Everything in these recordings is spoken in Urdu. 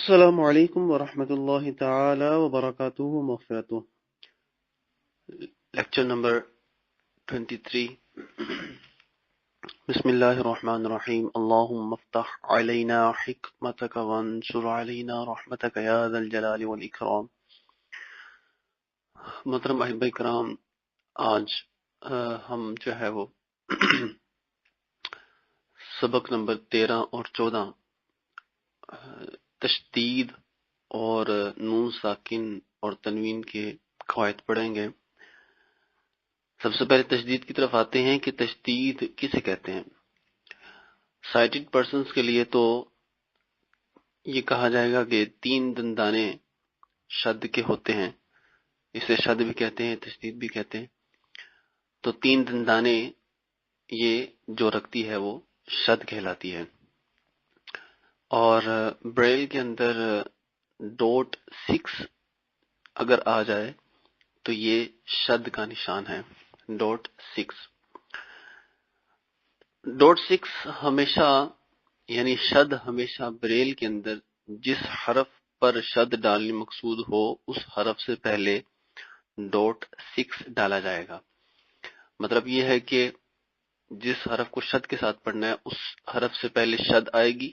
السلام علیکم ورحمۃ اللہ تعالی وبرکاتہ ومغفرتہ۔ Lecture number 23۔ بسم اللہ الرحمن الرحیم۔ اللہم افتح علینا حکمتک وانشر علینا رحمتک یا ذا الجلال والاکرام۔ محترم احبہ کرام، آج ہم جو ہے وہ سبق نمبر 13 اور 14 تشدید اور نون ساکن اور تنوین کے قواعد پڑھیں گے۔ سب سے پہلے تشدید کی طرف آتے ہیں کہ تشدید کسے کہتے ہیں۔ سائٹڈ پرسنز کے لیے تو یہ کہا جائے گا کہ 3 دندانے شد کے ہوتے ہیں، اسے شد بھی کہتے ہیں، تشدید بھی کہتے ہیں۔ تو 3 دندانے یہ جو رکھتی ہے وہ شد کہلاتی ہے، اور بریل کے اندر .6 اگر آ جائے تو یہ شد کا نشان ہے۔ .6 ہمیشہ یعنی شد ہمیشہ بریل کے اندر جس حرف پر شد ڈالنی مقصود ہو اس حرف سے پہلے .6 ڈالا جائے گا۔ مطلب یہ ہے کہ جس حرف کو شد کے ساتھ پڑھنا ہے اس حرف سے پہلے شد آئے گی،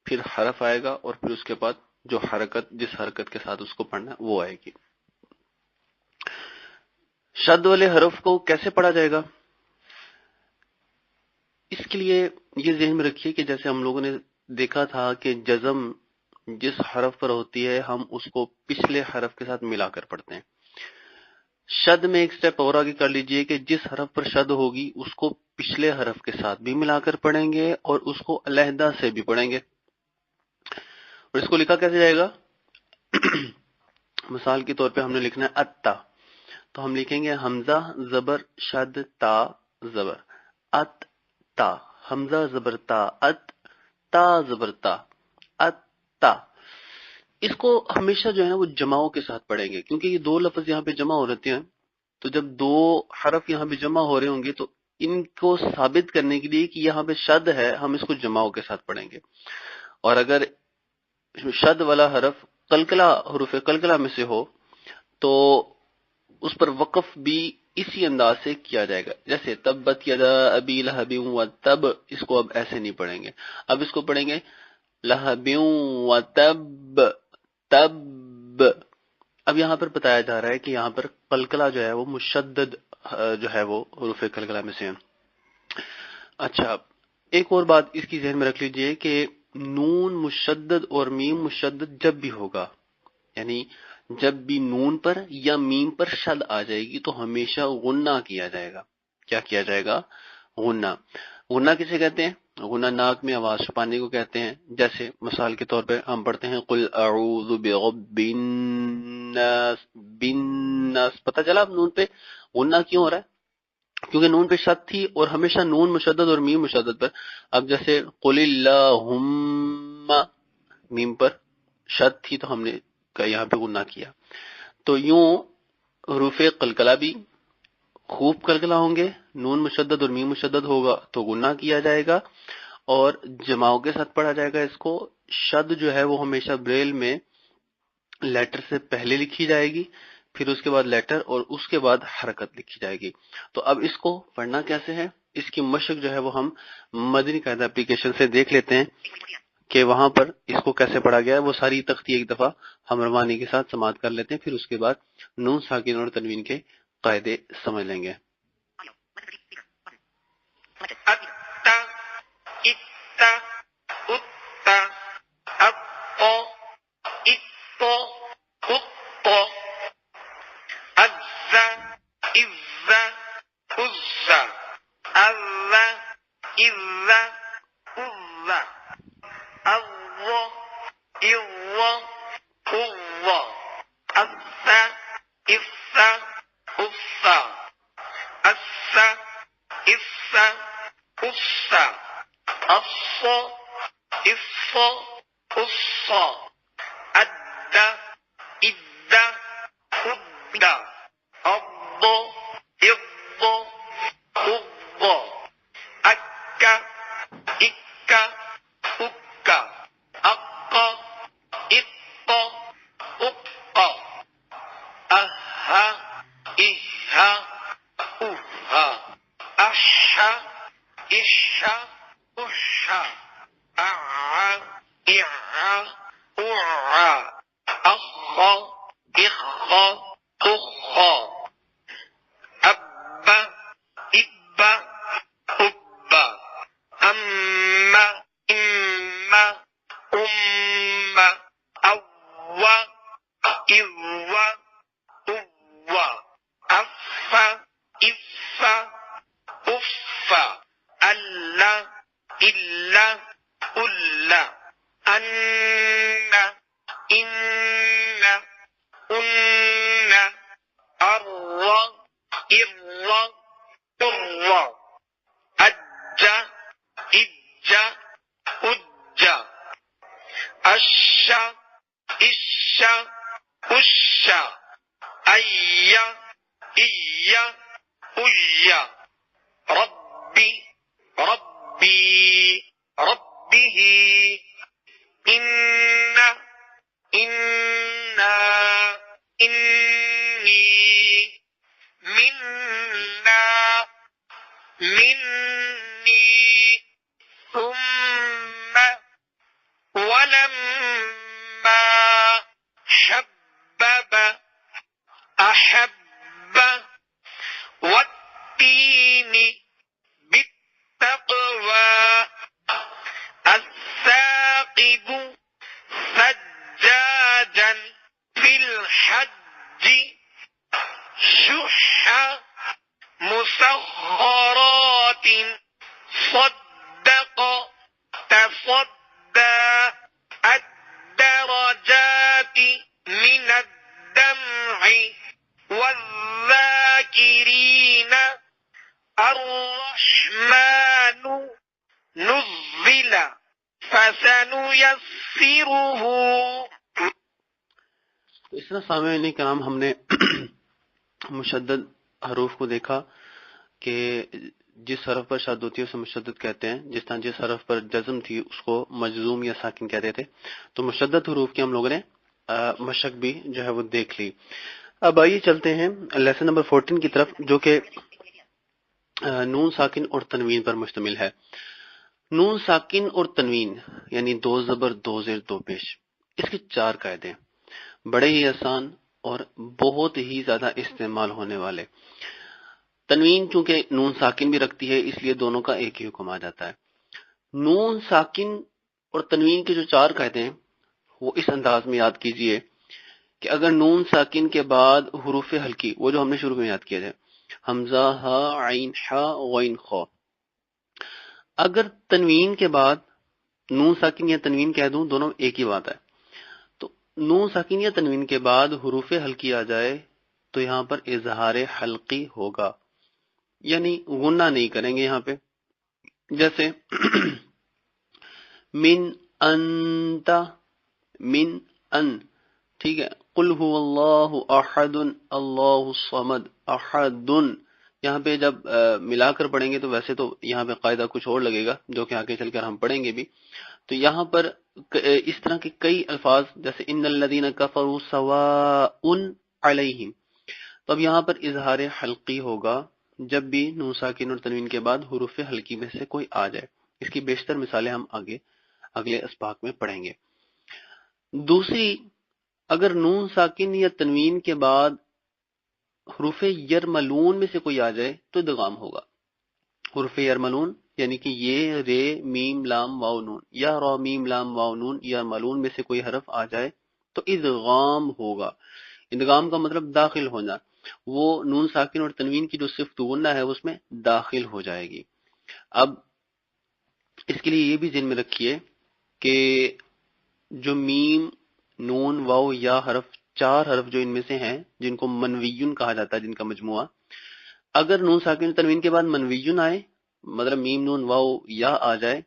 پھر حرف آئے گا، اور پھر اس کے بعد جو حرکت جس حرکت کے ساتھ اس کو پڑھنا ہے وہ آئے گی۔ شد والے حرف کو کیسے پڑھا جائے گا؟ اس کے لیے یہ ذہن میں رکھیے کہ جیسے ہم لوگوں نے دیکھا تھا کہ جزم جس حرف پر ہوتی ہے ہم اس کو پچھلے حرف کے ساتھ ملا کر پڑھتے ہیں۔ شد میں ایک سٹیپ اور آگے کر لیجئے کہ جس حرف پر شد ہوگی اس کو پچھلے حرف کے ساتھ بھی ملا کر پڑھیں گے اور اس کو علیحدہ سے بھی پڑھیں گے۔ اور اس کو لکھا کیسے جائے گا؟ مثال کے طور پہ ہم نے لکھنا ہے اتا، تو ہم لکھیں گے حمزہ زبر شد تا زبر ات تا، حمزہ زبر تا ات، تا زبر تا ات تا۔ اس کو ہمیشہ جو ہے نا وہ جماؤں کے ساتھ پڑھیں گے، کیونکہ یہ 2 لفظ یہاں پہ جمع ہو رہتے ہیں، تو جب 2 حرف یہاں پہ جمع ہو رہے ہوں گے تو ان کو ثابت کرنے کے لیے کہ یہاں پہ شد ہے ہم اس کو جماؤں کے ساتھ پڑھیں گے۔ اور اگر شد والا حرف قلقلہ حروف قلقلہ میں سے ہو تو اس پر وقف بھی اسی انداز سے کیا جائے گا، جیسے تبت یدا ابی لہب و تب، اس کو اب ایسے نہیں پڑھیں گے، اب اس کو پڑھیں گے لہب و تب تب۔ اب یہاں پر بتایا جا رہا ہے کہ یہاں پر قلقلہ جو ہے وہ مشدد جو ہے وہ حروف قلقلہ میں سے ہے۔ اچھا، ایک اور بات اس کی ذہن میں رکھ لیجئے کہ نون مشدد اور میم مشدد جب بھی ہوگا، یعنی جب بھی نون پر یا میم پر شد آ جائے گی تو ہمیشہ غنہ کیا جائے گا۔ کیا کیا جائے گا؟ غنہ۔ غنہ کسے کہتے ہیں؟ غنہ ناک میں آواز چھپانے کو کہتے ہیں۔ جیسے مثال کے طور پہ ہم پڑھتے ہیں قل اعوذ برب الناس، بالناس، پتہ چلا اب نون پہ غنہ کیوں ہو رہا ہے؟ کیونکہ نون پہ شد تھی اور ہمیشہ نون مشدد اور میم مشدد پر۔ اب جیسے قل اللہم، میم پر شد تھی تو ہم نے یہاں پہ غنہ کیا۔ تو یوں حروف قلقلہ بھی خوب قلقلہ ہوں گے، نون مشدد اور میم مشدد ہوگا تو غنہ کیا جائے گا، اور جماؤں کے ساتھ پڑھا جائے گا۔ اس کو شد جو ہے وہ ہمیشہ بریل میں لیٹر سے پہلے لکھی جائے گی، پھر اس کے بعد لیٹر اور اس کے بعد حرکت لکھی جائے گی۔ تو اب اس کو پڑھنا کیسے ہے، اس کی مشق جو ہے وہ ہم مدنی قاعدہ اپلیکیشن سے دیکھ لیتے ہیں کہ وہاں پر اس کو کیسے پڑھا گیا ہے۔ وہ ساری تختی ایک دفعہ ہم روانی کے ساتھ سماعت کر لیتے ہیں، پھر اس کے بعد نون ساکن اور تنوین کے قاعدے سمجھ لیں گے۔ اتا، اتا، اتا، اقو، اقو، اقو، عزا، عزا، عزا، عزا، عزا، عزا، عزا، عزا، عزا، عزا، عزا، عزا، عزا، عزا، عزا، عصا، عصا، عصا، أدى، إدى، أدى، أضى، إضى، أضى، أكا، إكا، أكا، أقا، إقا، أخ إخ أخ أب إب أب أم إم أم أو إذ أو أف إف أف ألا إلا ألا أن إن أن أر إر أر أج إج أج أش إش أش أي إي أي ربي ربي ربه إن إنا إني منا مني ثم ولما حبب أحب والتين بالتقوى الثاقب سجاجا في الحج شح مسخرات صدق تصدى الدرجات من الدمع والذاكرين الرحمن نزل فسنيسره. تو اس طرح سامعین کرام ہم نے مشدد حروف کو دیکھا کہ جس حرف پر شد ہوتی ہے اسے مشدد کہتے ہیں، جس طرح جس حرف پر جزم تھی اس کو مجزوم یا ساکن کہتے تھے. تو مشدد حروف کی ہم لوگوں نے مشق بھی جو ہے وہ دیکھ لی. اب آئیے چلتے ہیں لیسن نمبر 14 کی طرف، جو کہ نون ساکن اور تنوین پر مشتمل ہے. نون ساکن اور تنوین یعنی دو زبر دو زیر دو پیش، اس کے 4 قاعدے ہیں، بڑے ہی آسان اور بہت ہی زیادہ استعمال ہونے والے. تنوین چونکہ نون ساکن بھی رکھتی ہے اس لیے دونوں کا ایک ہی حکم آ جاتا ہے. نون ساکن اور تنوین کے جو 4 قاعدے ہیں وہ اس انداز میں یاد کیجئے کہ اگر نون ساکن کے بعد حروف ہلکی، وہ جو ہم نے شروع میں یاد کیا تھا، حمزہ ہا عین حا غین خا، اگر تنوین کے بعد نون ساکن یا تنوین کہہ دوں دونوں ایک ہی بات ہے، تو نون ساکن یا تنوین کے بعد حروف ہلکی آ جائے تو یہاں پر اظہار حلقی ہوگا، یعنی غنہ نہیں کریں گے یہاں پہ. جیسے من انت، من ان، ٹھیک ہے. قل هو اللہ احد اللہ الصمد احد، یہاں پہ جب ملا کر پڑھیں گے تو ویسے تو یہاں پہ قاعدہ کچھ اور لگے گا جو کہ آگے چل کر ہم پڑھیں گے بھی. تو یہاں پر اس طرح کے کئی الفاظ جیسے ان الذین کفروا سواء علیہم، تو اب یہاں پر اظہار حلقی ہوگا جب بھی نون ساکن اور تنوین کے بعد حروف ہلکی میں سے کوئی آ جائے. اس کی بیشتر مثالیں ہم اگلے اسباق میں پڑھیں گے. دوسری، اگر نون ساکن یا تنوین کے بعد حروف یرملون میں سے کوئی آ جائے تو ادغام ہوگا. حروف یرملون یعنی کہ یہ رے میم لام واو نون یا را میم لام واو نون یرملون میں سے کوئی حرف آ جائے تو ادغام ہوگا. ادغام کا مطلب داخل ہونا، وہ نون ساکن اور تنوین کی جو صفت غنہ ہے اس میں داخل ہو جائے گی. اب اس کے لیے یہ بھی ذہن میں رکھیے کہ جو میم نون واو یا حرف، 4 حرف جو ان میں سے ہیں جن کو منویون کہا جاتا ہے، جن کا مجموعہ، اگر نون ساکن تنوین کے بعد منویون آئے مطلب میم نون واو یا آ جائے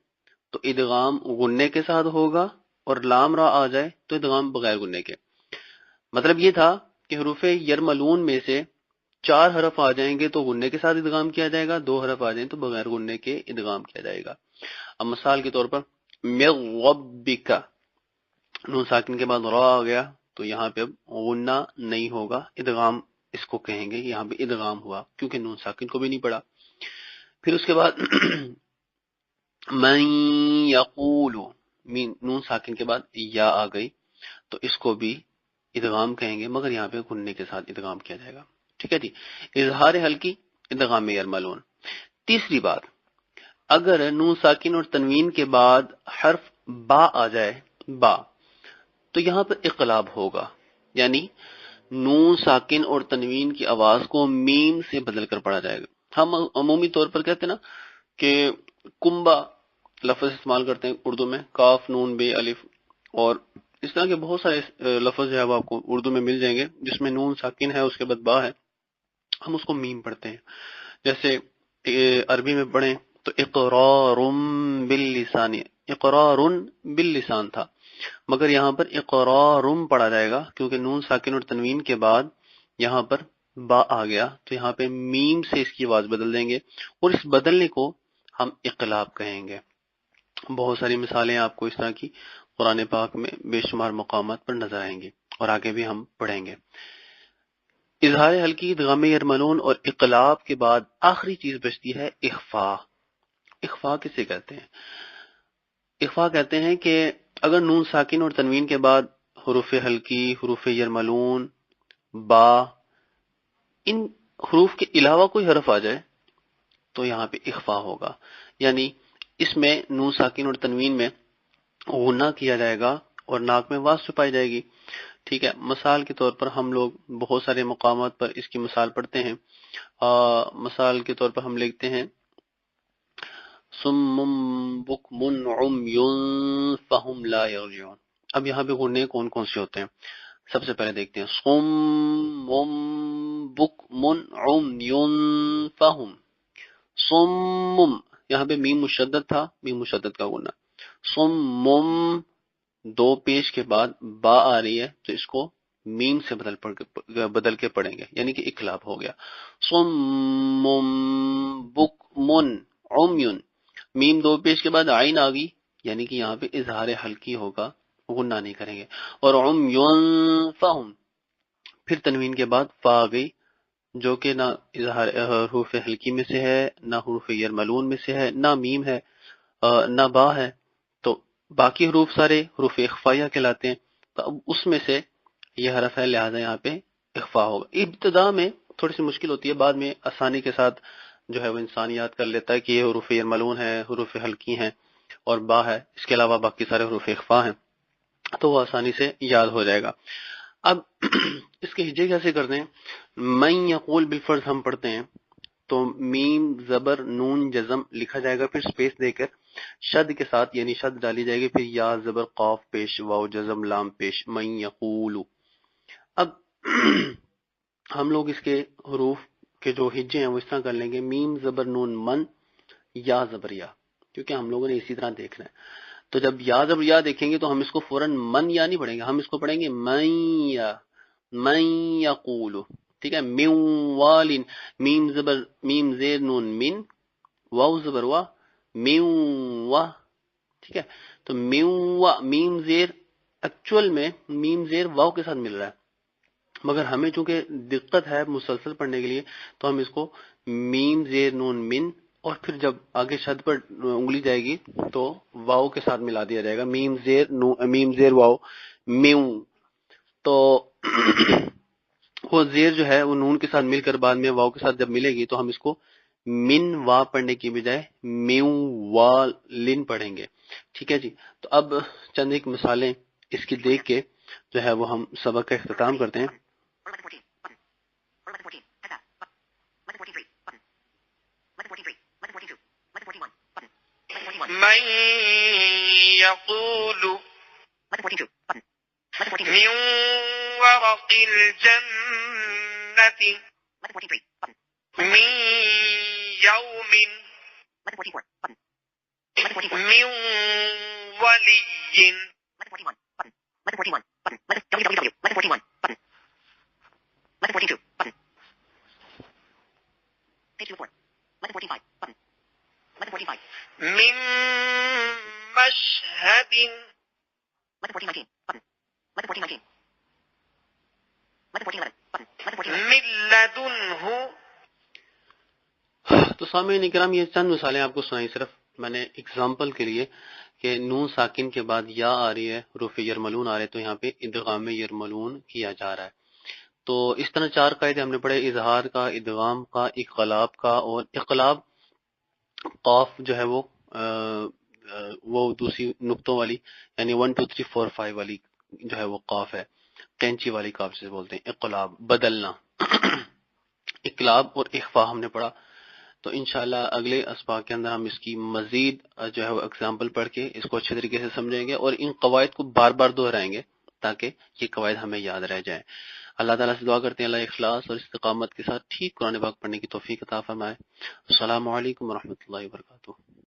تو ادغام غنے کے ساتھ ہوگا، اور لام را آ جائے تو ادغام بغیر غنے کے. مطلب یہ تھا کہ حروف یرملون میں سے 4 حرف آ جائیں گے تو غنے کے ساتھ ادغام کیا جائے گا، 2 حرف آ جائیں تو بغیر غنے کے ادغام کیا جائے گا. اب مثال کے طور پر من ربک، نون ساکن کے بعد را آ گیا تو یہاں پہ اب غنہ نہیں ہوگا، ادغام اس کو کہیں گے. یہاں پہ ادغام ہوا کیونکہ نون ساکن کو بھی نہیں پڑا. پھر اس کے بعد من یقول، نون ساکن کے بعد یا آ گئی تو اس کو بھی ادغام کہیں گے، مگر یہاں پہ غننے کے ساتھ ادغام کیا جائے گا. ٹھیک ہے جی. اظہار حلقی ادغام یرملون. تیسری بات، اگر نون ساکن اور تنوین کے بعد حرف با آ جائے، با، تو یہاں پر اقلاب ہوگا، یعنی نون ساکن اور تنوین کی آواز کو میم سے بدل کر پڑھا جائے گا. ہم عمومی طور پر کہتے ہیں نا کہ کنبا لفظ استعمال کرتے ہیں اردو میں، کاف نون بے الف، اور اس طرح کے بہت سارے لفظ جو ہے وہ آپ کو اردو میں مل جائیں گے جس میں نون ساکن ہے اس کے بعد با ہے، ہم اس کو میم پڑھتے ہیں. جیسے عربی میں پڑھیں تو اقرار باللسان، اقرار باللسان تھا، مگر یہاں پر اقرار پڑھا جائے گا کیونکہ نون ساکن اور تنوین کے بعد یہاں پر با آ گیا، تو یہاں پہ میم سے اس کی آواز بدل دیں گے، اور اس بدلنے کو ہم اقلاب کہیں گے. بہت ساری مثالیں آپ کو اس طرح کی قرآن پاک میں بے شمار مقامات پر نظر آئیں گی، اور آگے بھی ہم پڑھیں گے. اظہار حلقی، ادغام یرملون اور اقلاب کے بعد آخری چیز بچتی ہے اخفا. اخفا کسے کہتے ہیں؟ اخفا کہتے ہیں کہ اگر نون ساکن اور تنوین کے بعد حروف حلقی، حروف یرملون، با، ان حروف کے علاوہ کوئی حرف آ جائے تو یہاں پہ اخفا ہوگا، یعنی اس میں نون ساکن اور تنوین میں غنہ کیا جائے گا اور ناک میں واس چھپائی جائے گی. ٹھیک ہے. مثال کے طور پر ہم لوگ بہت سارے مقامات پر اس کی مثال پڑھتے ہیں. مثال کے طور پر ہم لکھتے ہیں صم بکم عمی فہم لا یرجعون. اب یہاں پہ غنے کون کون سے ہوتے ہیں؟ سب سے پہلے دیکھتے ہیں صم بکم عمی فہم. صم، یہاں پہ میم مشدد تھا، میم مشدد کا غنہ. صم، دو پیش کے بعد با آ رہی ہے تو اس کو میم سے بدل کے پڑھیں گے، یعنی کہ اقلاب ہو گیا. صم بکمن عمیون، میم دو پیش کے بعد عین آ گئی، یعنی کہ یہاں پہ اظہار حلقی ہوگا، غنہ نہیں کریں گے. اور عمیون فہم، پھر تنوین کے بعد فا آ گئی جو کہ نہ اظہار حروف حلقی میں سے ہے، نہ حروف یرملون میں سے ہے، نہ میم ہے، نہ با ہے، تو باقی حروف سارے حروف اخفائیہ کہلاتے ہیں. تو اب اس میں سے یہ حرف ہے، لہٰذا یہاں پہ اخفا ہوگا. ابتدا میں تھوڑی سی مشکل ہوتی ہے، بعد میں آسانی کے ساتھ جو ہے وہ انسان یاد کر لیتا ہے کہ یہ حروف یرملون ہے، حروف حلقی ہیں اور با ہے، اس کے علاوہ باقی سارے حروف اخفا ہیں، تو وہ آسانی سے یاد ہو جائے گا. اب اس کے ہجے کیسے کرتے ہیں؟ من یقول بالفرض ہم پڑھتے ہیں تو میم زبر نون جزم لکھا جائے گا، پھر سپیس دے کر شد کے ساتھ یعنی شد ڈالی جائے گی، پھر یا زبر قاف پیش، واو جزم لام پیش، من یقول. اب ہم لوگ اس کے حروف کے جو ہجے ہیں وہ اس طرح کر لیں گے، میم زبر نون من، یا زبر یا، کیونکہ ہم لوگوں نے اسی طرح دیکھنا ہے. تو جب یا زبر یا دیکھیں گے تو ہم اس کو فوراً من یا نہیں پڑھیں گے، ہم اس کو پڑھیں گے من یا، من یقول. ٹھیک ہے. من والن، میم زبر میم زیر نون من، واو زبر وا، من وا. ٹھیک ہے. تو من وا، میم زیر ایکچوئل میں میم زیر واو کے ساتھ مل رہا ہے، مگر ہمیں چونکہ دقت ہے مسلسل پڑھنے کے لیے تو ہم اس کو میم زیر نون من، اور پھر جب آگے شد پر انگلی جائے گی تو واو کے ساتھ ملا دیا جائے گا، میم زیر واو میو. تو وہ زیر جو ہے وہ نون کے ساتھ مل کر بعد میں واو کے ساتھ جب ملے گی تو ہم اس کو من وا پڑھنے کی بجائے میو وا لن پڑھیں گے. ٹھیک ہے جی. تو اب چند ایک مثالیں اس کی دیکھ کے جو ہے وہ ہم سبق کا اختتام کرتے ہیں. من يقول من ورق الجنة من يوم من ولي من مشهد من لدنه. تو سامعین کرام یہ چند مثالیں آپ کو سنائی صرف میں نے اگزامپل کے لیے کہ نون ساکن کے بعد یا آ رہی ہے، حروف یرملون آ رہے، تو یہاں پہ ادغام یرملون کیا جا رہا ہے۔ تو اس طرح 4 قاعدے ہم نے پڑھے، اظہار کا، ادغام کا، اقلاب کا، اور اقلاب قاف جو ہے وہ دوسری نقطوں والی، یعنی 1 2 3 4 5 والی جو ہے وہ قاف ہے، کینچی والی قاف سے بولتے ہیں اقلاب، بدلنا۔ اقلاب اور اخفا ہم نے پڑھا، تو انشاءاللہ اگلے اسباق کے اندر ہم اس کی مزید جو ہے وہ اگزامپل پڑھ کے اس کو اچھے طریقے سے سمجھیں گے، اور ان قواعد کو بار بار دہرائیں گے تاکہ یہ قواعد ہمیں یاد رہ جائیں۔ اللہ تعالیٰ سے دعا کرتے ہیں اللہ اخلاص اور استقامت کے ساتھ ٹھیک قرآن پاک پڑھنے کی توفیق عطا فرمائے۔ السلام علیکم ورحمۃ اللہ وبرکاتہ۔